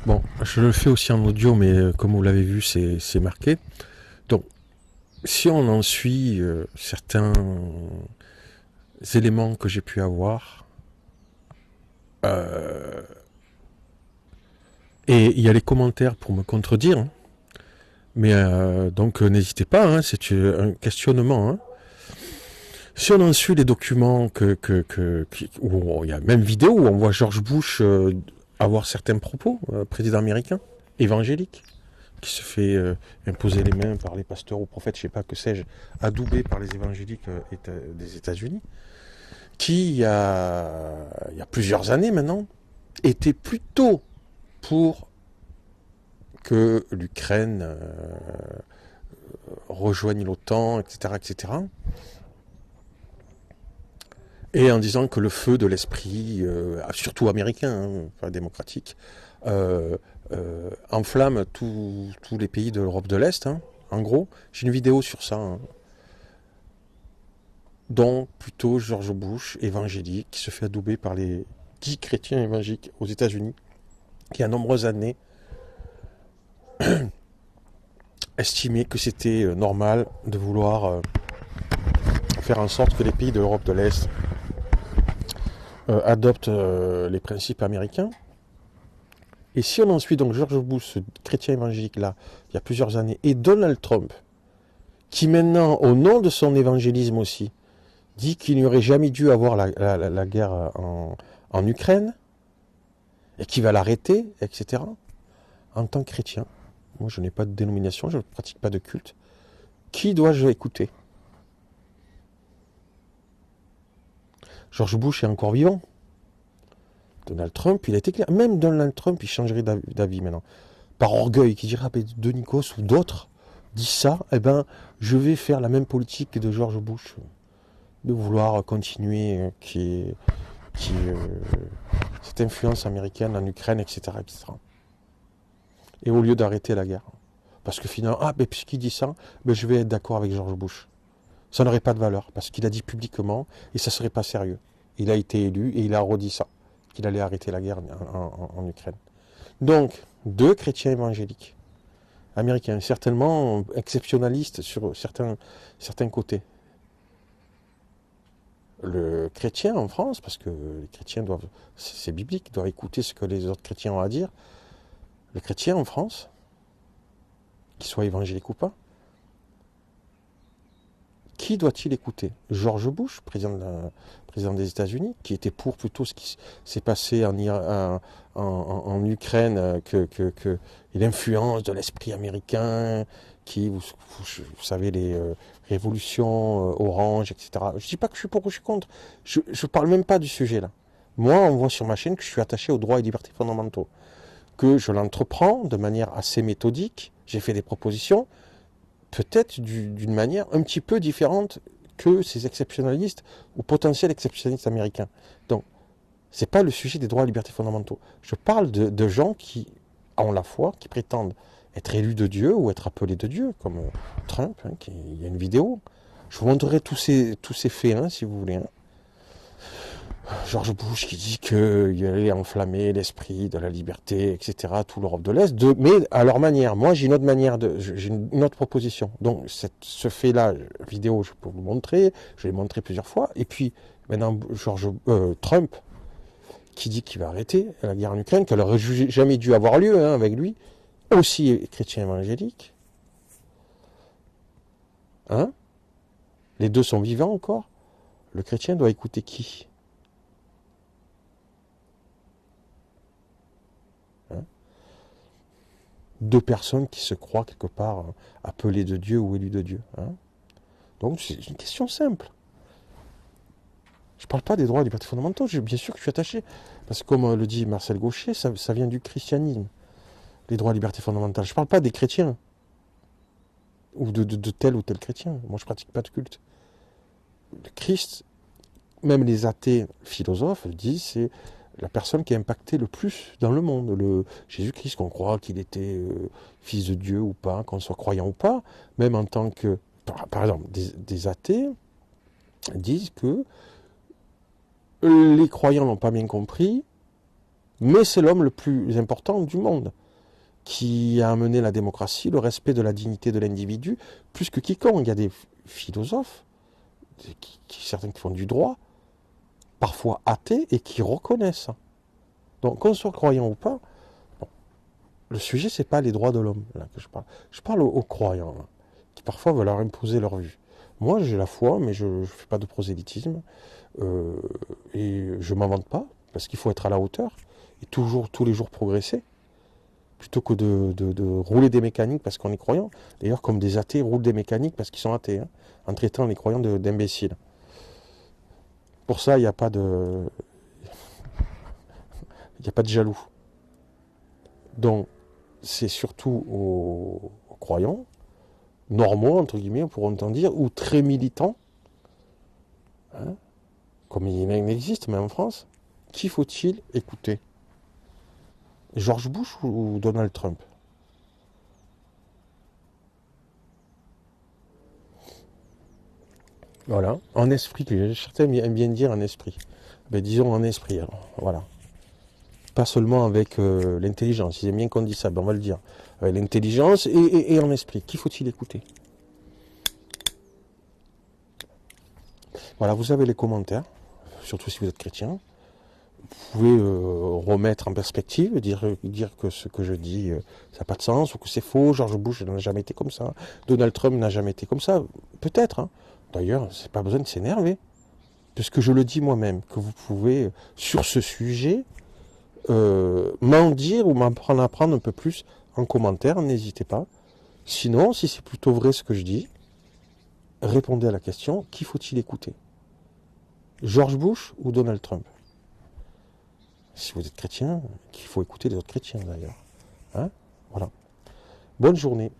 Bon, je le fais aussi en audio, mais comme vous l'avez vu, c'est marqué. Donc, si on en suit certains éléments que j'ai pu avoir, euh, et il y a les commentaires pour me contredire, hein, mais donc n'hésitez pas, hein, c'est un questionnement. Hein. Si on en suit les documents où il y a même vidéo où on voit George Bush avoir certains propos, président américain, évangélique, qui se fait imposer les mains par les pasteurs ou prophètes, je sais pas que sais-je, adoubé par les évangéliques des États-Unis, qui il y a plusieurs années maintenant était plutôt pour que l'Ukraine rejoigne l'OTAN, etc., etc. Et en disant que le feu de l'esprit, surtout américain, hein, pas démocratique, enflamme tous les pays de l'Europe de l'Est. Hein, en gros, j'ai une vidéo sur ça. Hein, dont plutôt George Bush, évangélique, qui se fait adouber par les 10 chrétiens évangéliques aux États-Unis, qui, à nombreuses années, estimaient que c'était normal de vouloir faire en sorte que les pays de l'Europe de l'Est adoptent les principes américains. Et si on en suit donc George Bush, ce chrétien évangélique-là, il y a plusieurs années, et Donald Trump, qui maintenant, au nom de son évangélisme aussi, dit qu'il n'y aurait jamais dû avoir la guerre en Ukraine, et qui va l'arrêter, etc. En tant que chrétien, moi je n'ai pas de dénomination, je ne pratique pas de culte, qui dois-je écouter? George Bush est encore vivant. Donald Trump, il a été clair. Même Donald Trump, il changerait d'avis maintenant. Par orgueil, qui dirait, ah, de Nikos ou d'autres disent ça, eh ben, je vais faire la même politique que de George Bush, de vouloir continuer cette influence américaine en Ukraine, etc., etc. Et au lieu d'arrêter la guerre. Parce que finalement, puisqu'il dit ça, je vais être d'accord avec George Bush. Ça n'aurait pas de valeur, parce qu'il a dit publiquement, et ça ne serait pas sérieux. Il a été élu, et il a redit ça, qu'il allait arrêter la guerre en Ukraine. Donc, deux chrétiens évangéliques, américains, certainement exceptionnalistes sur certains côtés. Le chrétien en France, parce que les chrétiens doivent, c'est biblique, doivent écouter ce que les autres chrétiens ont à dire. Le chrétien en France, qu'il soit évangélique ou pas, qui doit-il écouter? George Bush, président des États-Unis, qui était pour plutôt ce qui s'est passé en Ukraine, et l'influence de l'esprit américain, qui, vous savez, les révolutions orange, etc. Je ne dis pas que je suis pour ou je suis contre. Je ne parle même pas du sujet là. Moi, on voit sur ma chaîne que je suis attaché aux droits et libertés fondamentaux, que je l'entreprends de manière assez méthodique. J'ai fait des propositions, peut-être d'une manière un petit peu différente que ces exceptionnalistes ou potentiels exceptionnalistes américains. Donc, ce n'est pas le sujet des droits et libertés fondamentaux. Je parle de gens qui ont la foi, qui prétendent être élus de Dieu ou être appelés de Dieu, comme Trump, hein, il y a une vidéo. Je vous montrerai tous ces faits, hein, si vous voulez. Hein. George Bush qui dit qu'il allait enflammer l'esprit de la liberté, etc., tout l'Europe de l'Est, mais à leur manière. Moi, j'ai une autre manière, j'ai une autre proposition. Donc, ce fait-là, vidéo, je peux vous montrer, je l'ai montré plusieurs fois. Et puis, maintenant, Trump, qui dit qu'il va arrêter la guerre en Ukraine, qu'elle n'aurait jamais dû avoir lieu hein, avec lui, aussi chrétien évangélique. Hein? Les deux sont vivants encore. Le chrétien doit écouter qui? Hein? Deux personnes qui se croient quelque part appelées de Dieu ou élues de Dieu. Hein? Donc c'est une question simple. Je ne parle pas des droits et libertés fondamentaux, bien sûr que je suis attaché. Parce que comme le dit Marcel Gaucher, ça vient du christianisme, les droits et libertés fondamentales. Je ne parle pas des chrétiens, ou de tel ou tel chrétien. Moi je ne pratique pas de culte. Le Christ, même les athées philosophes disent, c'est la personne qui a impacté le plus dans le monde. Le Jésus-Christ, qu'on croit qu'il était fils de Dieu ou pas, qu'on soit croyant ou pas, même en tant que... Par exemple, des athées disent que les croyants n'ont pas bien compris Mais c'est l'homme le plus important du monde, qui a amené la démocratie, le respect de la dignité de l'individu, plus que quiconque. Il y a des philosophes, certains qui font du droit, parfois athées, et qui reconnaissent ça. Donc, qu'on soit croyant ou pas, bon, le sujet, c'est pas les droits de l'homme, là, que je parle. Je parle aux croyants, là, qui parfois veulent leur imposer leur vue. Moi, j'ai la foi, mais je ne fais pas de prosélytisme, et je ne m'en vante pas, parce qu'il faut être à la hauteur, et toujours, tous les jours progresser, plutôt que de rouler des mécaniques parce qu'on est croyant. D'ailleurs, comme des athées roulent des mécaniques parce qu'ils sont athées, hein, en traitant les croyants d'imbéciles. Pour ça, il n'y a pas de... Il n'y a pas de jaloux. Donc, c'est surtout aux croyants, normaux, entre guillemets, on pourrait entendre dire, ou très militants, hein, comme il existe même en France, qui faut-il écouter? George Bush ou Donald Trump? Voilà, en esprit, certains aiment bien dire en esprit. Ben, disons en esprit, alors, voilà. Pas seulement avec l'intelligence, ils aiment bien qu'on dise ça, ben, on va le dire. Avec l'intelligence et en esprit, qui faut-il écouter? Voilà, vous avez les commentaires, surtout si vous êtes chrétien. Vous pouvez remettre en perspective, dire que ce que je dis, ça n'a pas de sens, ou que c'est faux, George Bush n'a jamais été comme ça, Donald Trump n'a jamais été comme ça, peut-être. Hein. D'ailleurs, c'est pas besoin de s'énerver, puisque je le dis moi-même, que vous pouvez, sur ce sujet, m'en dire ou m'en apprendre un peu plus en commentaire, n'hésitez pas. Sinon, si c'est plutôt vrai ce que je dis, répondez à la question, qui faut-il écouter? George Bush ou Donald Trump? Si vous êtes chrétien, qu'il faut écouter les autres chrétiens d'ailleurs. Hein, voilà. Bonne journée.